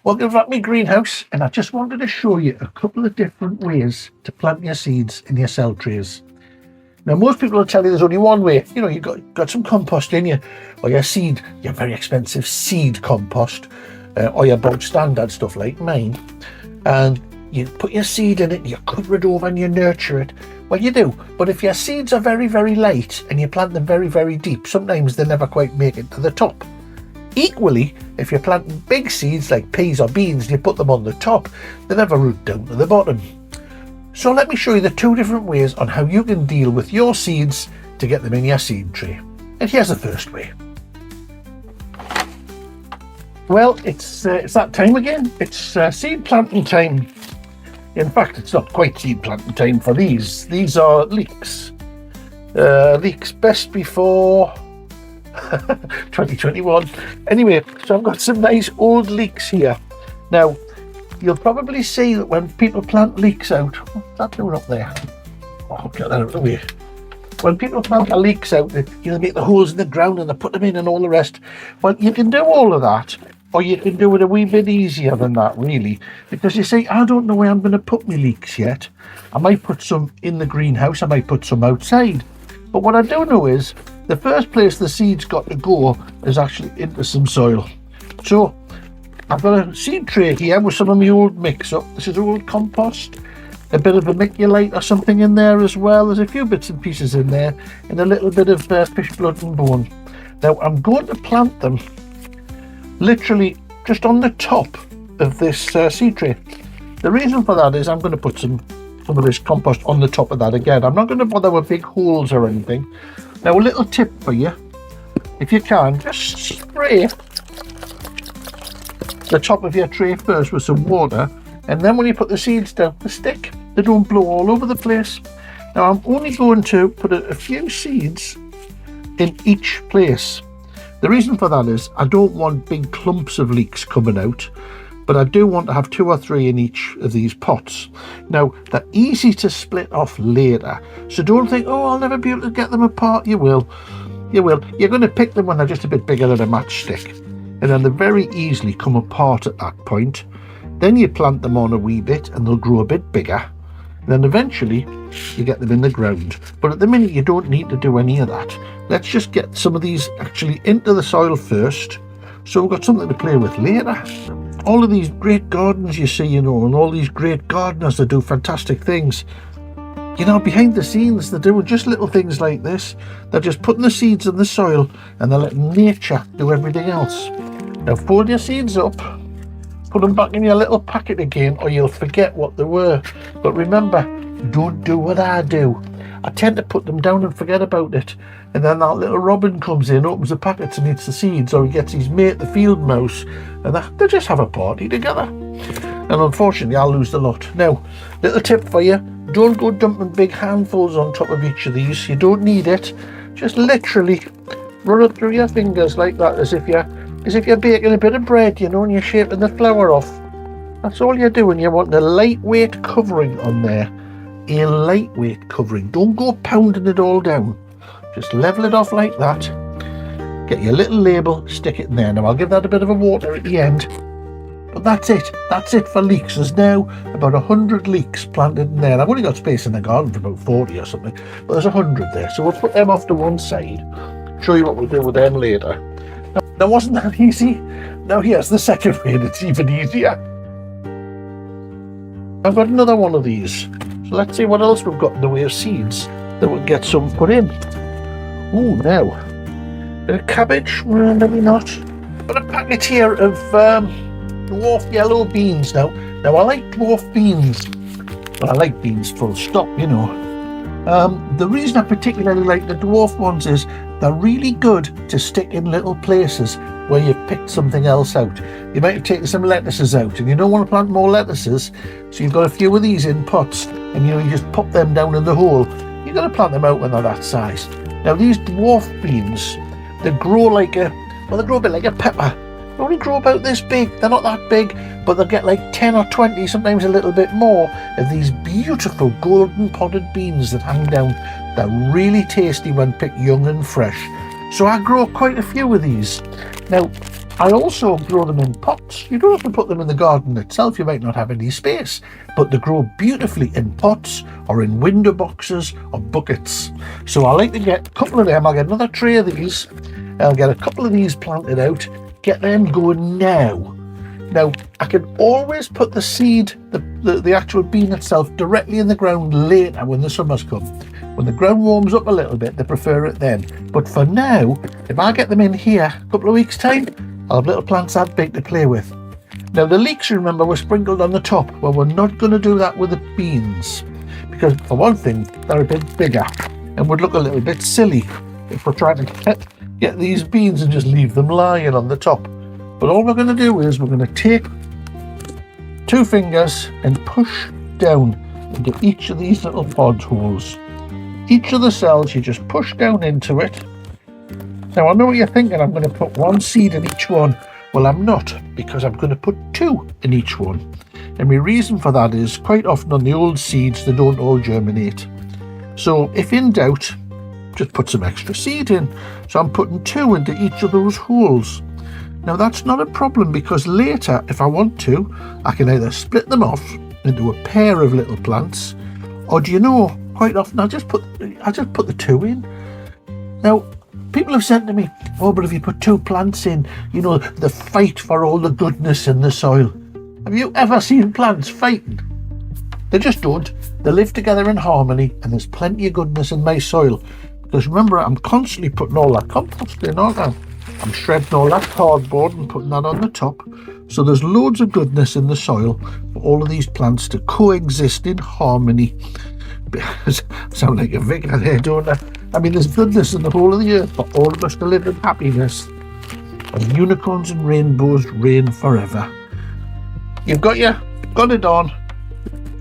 Welcome back to my greenhouse, and I just wanted to show you a couple of different ways to plant your seeds in your cell trays. Now, most people will tell you there's only one way. You know, you've got some compost in you, or your very expensive seed compost, or your bog standard stuff like mine, and you put your seed in it, you cover it over and you nurture it. Well, you do, but if your seeds are very, very light and you plant them very, very deep, sometimes they never quite make it to the top. Equally, if you're planting big seeds like peas or beans and you put them on the top, they never root down to the bottom. So let me show you the two different ways on how you can deal with your seeds to get them in your seed tray. And here's the first way. Well, it's that time again. It's seed planting time. In fact, it's not quite seed planting time for these. These are leeks. Leeks best before 2021. Anyway, so I've got some nice old leeks here. Now, you'll probably see that when people plant leeks out, what's that doing up there? Oh, get that out of the way. When people plant the leeks out, they make the holes in the ground and they put them in and all the rest. Well, you can do all of that, or you can do it a wee bit easier than that, really. Because you see, I don't know where I'm going to put my leeks yet. I might put some in the greenhouse, I might put some outside. But what I do know is, the first place the seeds got to go is actually into some soil. So I've got a seed tray here with some of my old mix-up. This is old compost, a bit of vermiculite or something in there as well. There's a few bits and pieces in there, and a little bit of fish blood and bone. Now I'm going to plant them literally just on the top of this seed tray. The reason for that is I'm going to put some of this compost on the top of that again. I'm not going to bother with big holes or anything. Now, a little tip for you, if you can, just spray the top of your tray first with some water, and then when you put the seeds down, they stick. They don't blow all over the place. Now, I'm only going to put a few seeds in each place. The reason for that is I don't want big clumps of leeks coming out, but I do want to have 2 or 3 in each of these pots. Now, they're easy to split off later, so don't think, oh, I'll never be able to get them apart. You will. You will. You're going to pick them when they're just a bit bigger than a matchstick, and then they very easily come apart at that point. Then you plant them on a wee bit, and they'll grow a bit bigger. And then eventually, you get them in the ground. But at the minute, you don't need to do any of that. Let's just get some of these actually into the soil first, so we've got something to play with later. All of these great gardens you see, and all these great gardeners that do fantastic things, behind the scenes, they're doing just little things like this. They're just putting the seeds in the soil and they're letting nature do everything else. Now fold your seeds up, put them back in your little packet again, or you'll forget what they were. But remember, don't do what I do. I tend to put them down and forget about it, and then that little robin comes in, opens the packets and eats the seeds, or he gets his mate, the field mouse, and they just have a party together. And unfortunately, I'll lose the lot. Now, little tip for you, don't go dumping big handfuls on top of each of these. You don't need it. Just literally run it through your fingers like that, as if you're baking a bit of bread, and you're shaping the flour off. That's all you're doing. You want a lightweight covering on there. A lightweight covering. Don't go pounding it all down. Just level it off like that. Get your little label, stick it in there. Now I'll give that a bit of a water at the end. But that's it. That's it for leeks. There's now about 100 leeks planted in there. I've only got space in the garden for about 40 or something, but there's 100 there. So we'll put them off to one side. Show you what we'll do with them later. Now wasn't that easy? Now here's the second way, and it's even easier. I've got another one of these. So let's see what else we've got in the way of seeds that we'll get some put in. Ooh, now, a bit of cabbage, well, maybe not. Got a packet here of dwarf yellow beans now. Now I like dwarf beans, but I like beans full stop, The reason I particularly like the dwarf ones is they're really good to stick in little places where you've picked something else out. You might have taken some lettuces out and you don't want to plant more lettuces, so you've got a few of these in pots, and you just pop them down in the hole. You've got to plant them out when they're that size. Now these dwarf beans, they grow they grow a bit like a pepper. They only grow about this big. They're not that big, but they'll get like 10 or 20, sometimes a little bit more, of these beautiful golden podded beans that hang down. They're really tasty when picked young and fresh. So I grow quite a few of these. Now, I also grow them in pots. You don't have to put them in the garden itself, you might not have any space, but they grow beautifully in pots or in window boxes or buckets. So I like to get a couple of them. I'll get another tray of these, I'll get a couple of these planted out, get them going now. Now, I can always put the seed, the actual bean itself, directly in the ground later when the summer's come. When the ground warms up a little bit, they prefer it then. But for now, if I get them in here a couple of weeks' time, I'll have little plants that big to play with. Now, the leeks, remember, were sprinkled on the top. Well, we're not going to do that with the beans. Because, for one thing, they're a bit bigger and would look a little bit silly if we're trying to get these beans and just leave them lying on the top. But all we're going to do is we're going to take 2 fingers and push down into each of these little pod holes. Each of the cells, you just push down into it. Now, I know what you're thinking, I'm going to put 1 seed in each one. Well, I'm not, because I'm going to put 2 in each one. And my reason for that is, quite often on the old seeds, they don't all germinate. So, if in doubt, just put some extra seed in. So I'm putting 2 into each of those holes. Now, that's not a problem, because later, if I want to, I can either split them off into a pair of little plants, or do you know, quite often I just put the 2 in. Now, people have said to me, oh, but if you put 2 plants in, you know, the fight for all the goodness in the soil. Have you ever seen plants fighting? They just don't. They live together in harmony, and there's plenty of goodness in my soil. Because remember, I'm constantly putting all that compost in, aren't I? I'm shredding all that cardboard and putting that on the top. So there's loads of goodness in the soil for all of these plants to coexist in harmony. Sound like a vicar there, don't I? I mean, there's goodness in the whole of the earth for all of us to live in happiness. And unicorns and rainbows reign forever. You've got it on.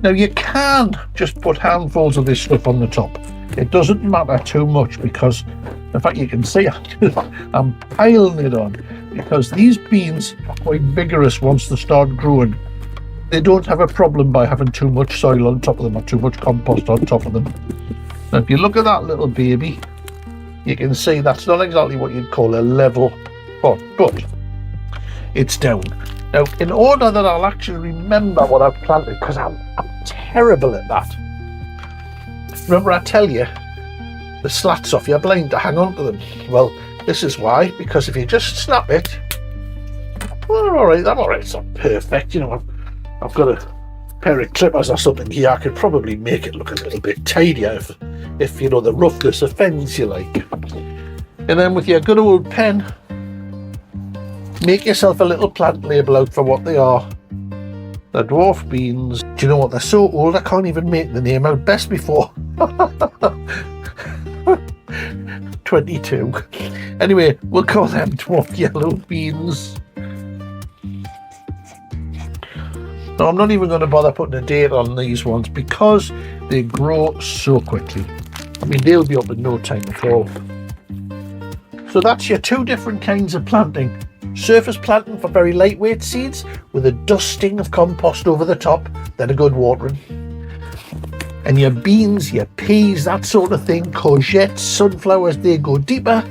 Now, you can just put handfuls of this stuff on the top. It doesn't matter too much, because, in fact, you can see I'm piling it on, because these beans are quite vigorous once they start growing. They don't have a problem by having too much soil on top of them or too much compost on top of them. Now, if you look at that little baby, you can see that's not exactly what you'd call a level pot, but it's down. Now, in order that I'll actually remember what I've planted, because I'm terrible at that. Remember, I tell you, the slats off your blind to hang on to them. Well, this is why, because if you just snap it, well, I'm all right, it's not perfect, you know, I've got a pair of clippers or something here. I could probably make it look a little bit tidier if you know, the roughness offends you, like. And then with your good old pen, make yourself a little plant label out for what they are. The dwarf beans. Do you know what? They're so old I can't even make the name out. Best before 22. Anyway, we'll call them dwarf yellow beans. Now, I'm not even going to bother putting a date on these ones, because they grow so quickly. I mean, they'll be up in no time at all. So that's your 2 different kinds of planting. Surface planting for very lightweight seeds with a dusting of compost over the top, then a good watering. And your beans, your peas, that sort of thing, courgettes, sunflowers, they go deeper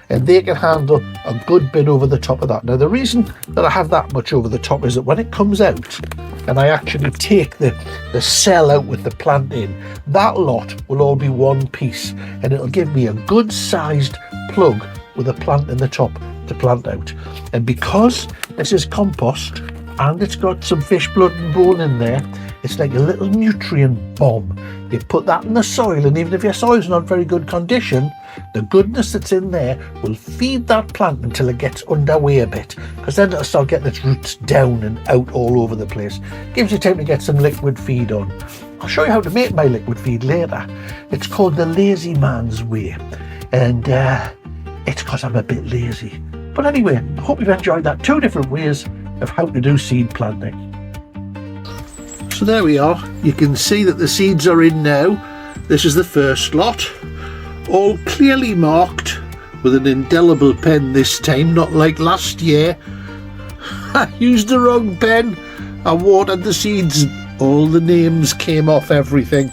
and they can handle a good bit over the top of that. Now, the reason that I have that much over the top is that when it comes out and I actually take the cell out with the plant in, that lot will all be one piece, and it'll give me a good sized plug with a plant in the top to plant out. And because this is compost and it's got some fish blood and bone in there, it's like a little nutrient bomb. You put that in the soil, and even if your soil's not very good condition, the goodness that's in there will feed that plant until it gets underway a bit, because then it'll start getting its roots down and out all over the place. Gives you time to get some liquid feed on. I'll show you how to make my liquid feed later. It's called the lazy man's way, and it's because I'm a bit lazy. But anyway, I hope you've enjoyed that. 2 different ways of how to do seed planting. So there we are. You can see that the seeds are in now. This is the first lot, all clearly marked with an indelible pen this time, not like last year. I used the wrong pen. I watered the seeds. All the names came off everything.